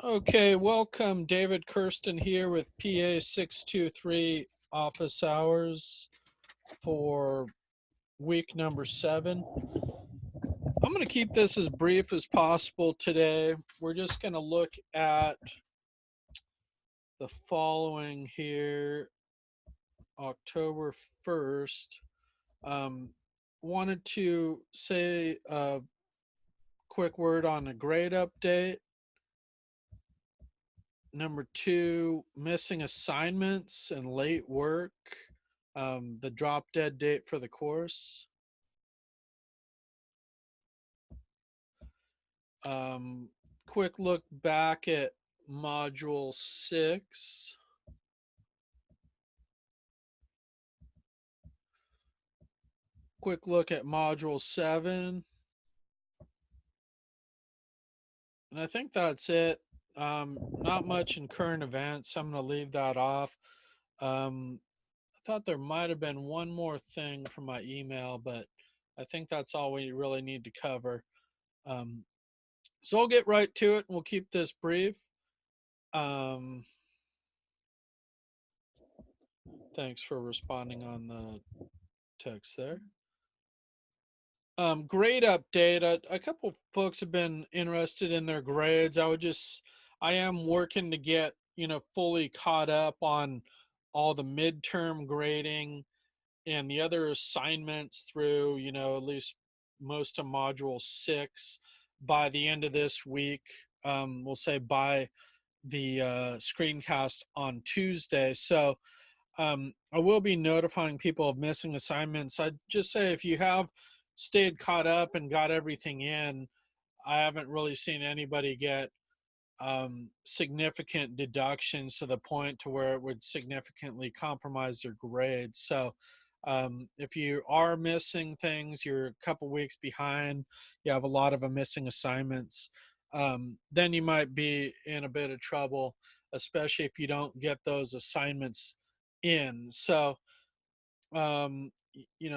Okay, welcome. David Kirsten here with PA 623 office hours for week number 7. I'm going to keep this as brief as possible today. We're just going to look at the following here, October 1st. Um, Wanted to say a quick word on a grade update. Number 2, missing assignments and late work. The drop dead date for the course. Um, Quick look back at module 6. Quick look at module 7. And I think that's it. Not much in current events. I'm going to leave that off. I thought there might have been one more thing from my email, but I think that's all we really need to cover. Um, so I'll get right to it and we'll keep this brief. Um, Thanks for responding on the text there. Grade update. A couple folks have been interested in their grades. I am working to get, fully caught up on all the midterm grading and the other assignments through, at least most of module 6 by the end of this week. We'll say by the screencast on Tuesday. So I will be notifying people of missing assignments. I'd just say if you have stayed caught up and got everything in, I haven't really seen anybody get significant deductions to the point to where it would significantly compromise their grades. So if you are missing things, you're a couple weeks behind, you have a lot of missing assignments, then you might be in a bit of trouble, especially if you don't get those assignments in. So,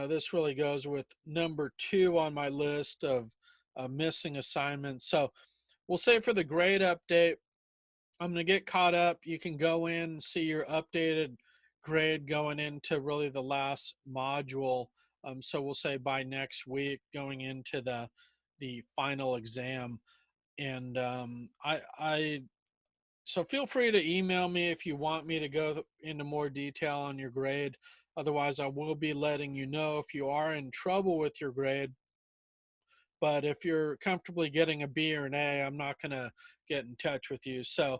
this really goes with number 2 on my list of missing assignments. So we'll say for the grade update, I'm going to get caught up. You can go in and see your updated grade going into really the last module. So we'll say by next week, going into the final exam. And so feel free to email me if you want me to go into more detail on your grade. Otherwise, I will be letting you know if you are in trouble with your grade. But if you're comfortably getting a B or an A, I'm not going to get in touch with you. So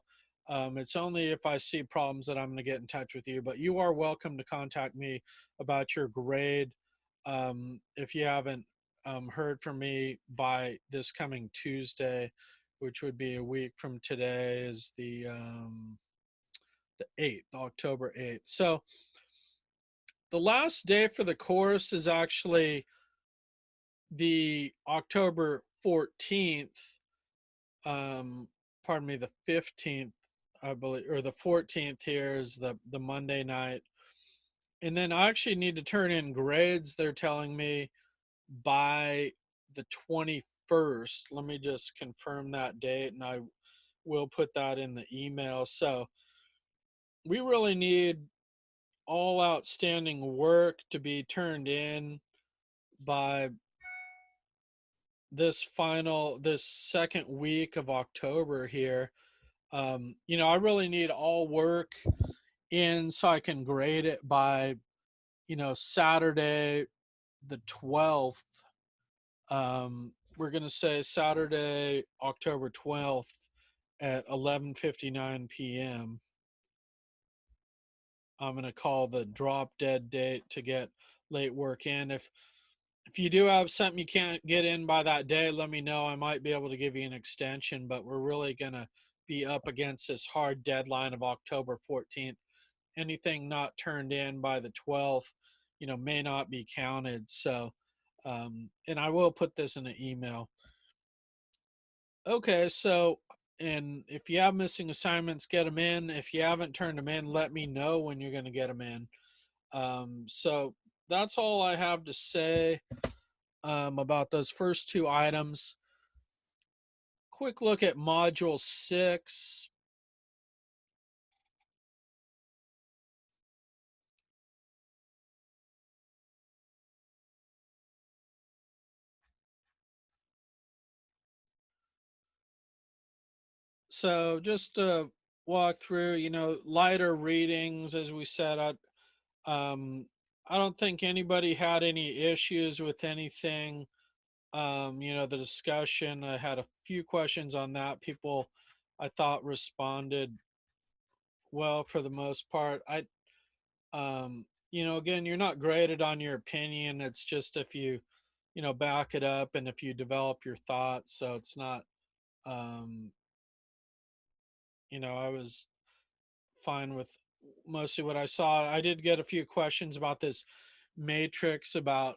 it's only if I see problems that I'm going to get in touch with you. But you are welcome to contact me about your grade if you haven't heard from me by this coming Tuesday, which would be a week from today, is the 8th, October 8th. So the last day for the course is actually the October 14th, pardon me, the 15th, I believe, or the 14th here is the Monday night. And then I actually need to turn in grades, they're telling me, by the 21st. Let me just confirm that date and I will put that in the email. So we really need all outstanding work to be turned in by this second week of October here. I really need all work in so I can grade it by, Saturday the 12th. We're going to say Saturday, October 12th at 11:59 p.m. I'm going to call the drop dead date to get late work in. If you do have something you can't get in by that day, let me know. I might be able to give you an extension, but we're really going to be up against this hard deadline of October 14th. Anything not turned in by the 12th, may not be counted. So, and I will put this in an email. Okay, so, and if you have missing assignments, get them in. If you haven't turned them in, let me know when you're going to get them in. So that's all I have to say about those first 2 items. quick look at module 6. So just to walk through, lighter readings, as we said, um, I don't think anybody had any issues with anything. The discussion, I had a few questions on that. People, I thought, responded well for the most part. Again, you're not graded on your opinion. It's just if you, back it up and if you develop your thoughts. So it's not, um, I was fine with mostly what I saw. I did get a few questions about this matrix, about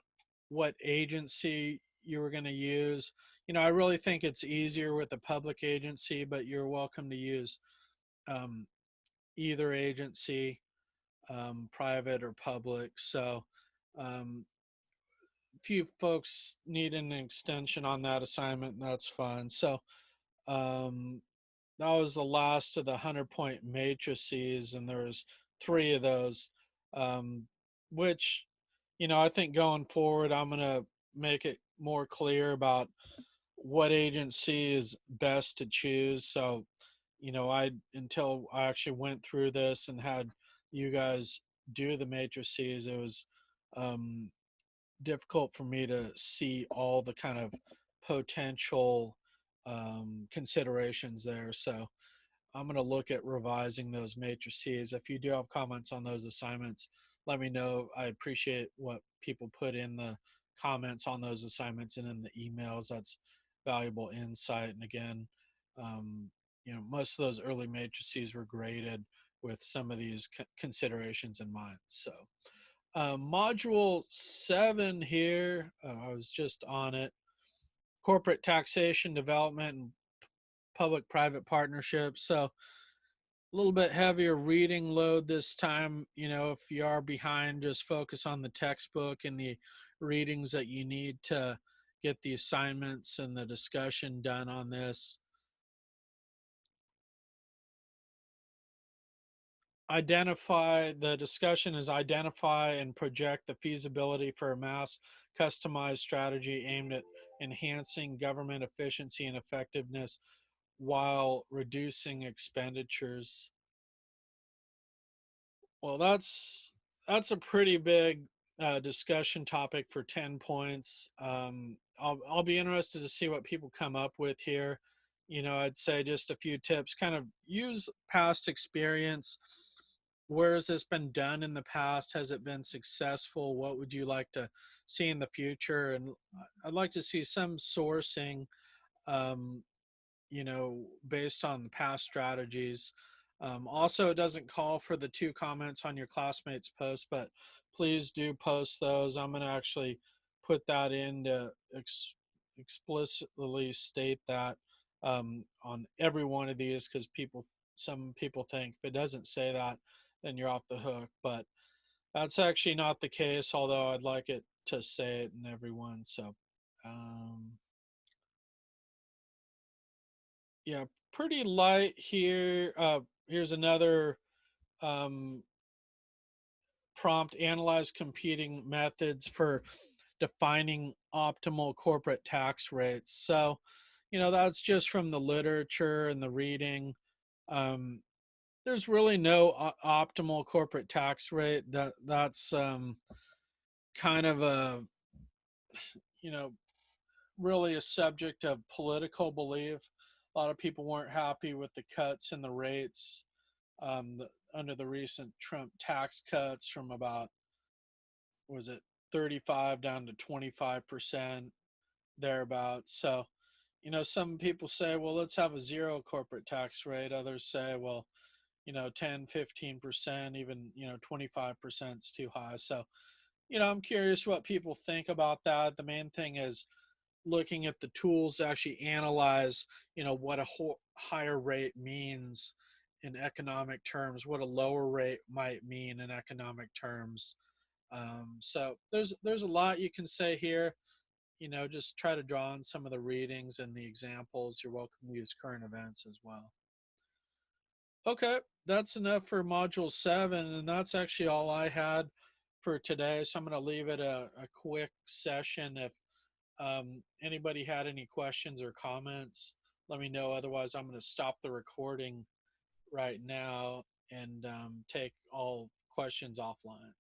what agency you were going to use. I really think it's easier with a public agency, but you're welcome to use um, either agency, private or public. So, few folks need an extension on that assignment, and that's fine. So, um, that was the last of the 100-point matrices, and there was three of those, um, which, I think going forward, I'm going to make it more clear about what agency is best to choose. So, I until I actually went through this and had you guys do the matrices, it was um, difficult for me to see all the kind of potential considerations there. So I'm going to look at revising those matrices. If you do have comments on those assignments, let me know. I appreciate what people put in the comments on those assignments and in the emails. That's valuable insight. And again, um, most of those early matrices were graded with some of these considerations in mind. So module 7 here, I was just on it. Corporate taxation, development, and public-private partnerships. So a little bit heavier reading load this time. If you are behind, just focus on the textbook and the readings that you need to get the assignments and the discussion done on this. The discussion is identify and project the feasibility for a mass customized strategy aimed at enhancing government efficiency and effectiveness while reducing expenditures. Well, that's a pretty big discussion topic for 10 points. I'll be interested to see what people come up with here. I'd say just a few tips. Kind of use past experience. Where has this been done in the past? Has it been successful? What would you like to see in the future? And I'd like to see some sourcing, um, based on the past strategies. Also, it doesn't call for the 2 comments on your classmates' post, but please do post those. I'm going to actually put that in to explicitly state that on every one of these, because some people think if it doesn't say that, then you're off the hook. But that's actually not the case, although I'd like it to say it in every one. So, um, yeah, pretty light here. Here's another um, prompt: analyze competing methods for defining optimal corporate tax rates. So, that's just from the literature and the reading. Um, there's really no optimal corporate tax rate. That's kind of a, you know really a subject of political belief. A lot of people weren't happy with the cuts in the rates, under the recent Trump tax cuts from about, was it 35 down to 25% thereabouts. So, some people say, well, let's have a zero corporate tax rate. Others say, well, 10, 15%, even, 25% is too high. So, I'm curious what people think about that. The main thing is looking at the tools to actually analyze, what a higher rate means in economic terms, what a lower rate might mean in economic terms. So there's a lot you can say here. just try to draw on some of the readings and the examples. You're welcome to use current events as well. Okay, that's enough for module 7, and that's actually all I had for today. So I'm going to leave it a quick session. If anybody had any questions or comments, let me know. Otherwise, I'm going to stop the recording right now and take all questions offline.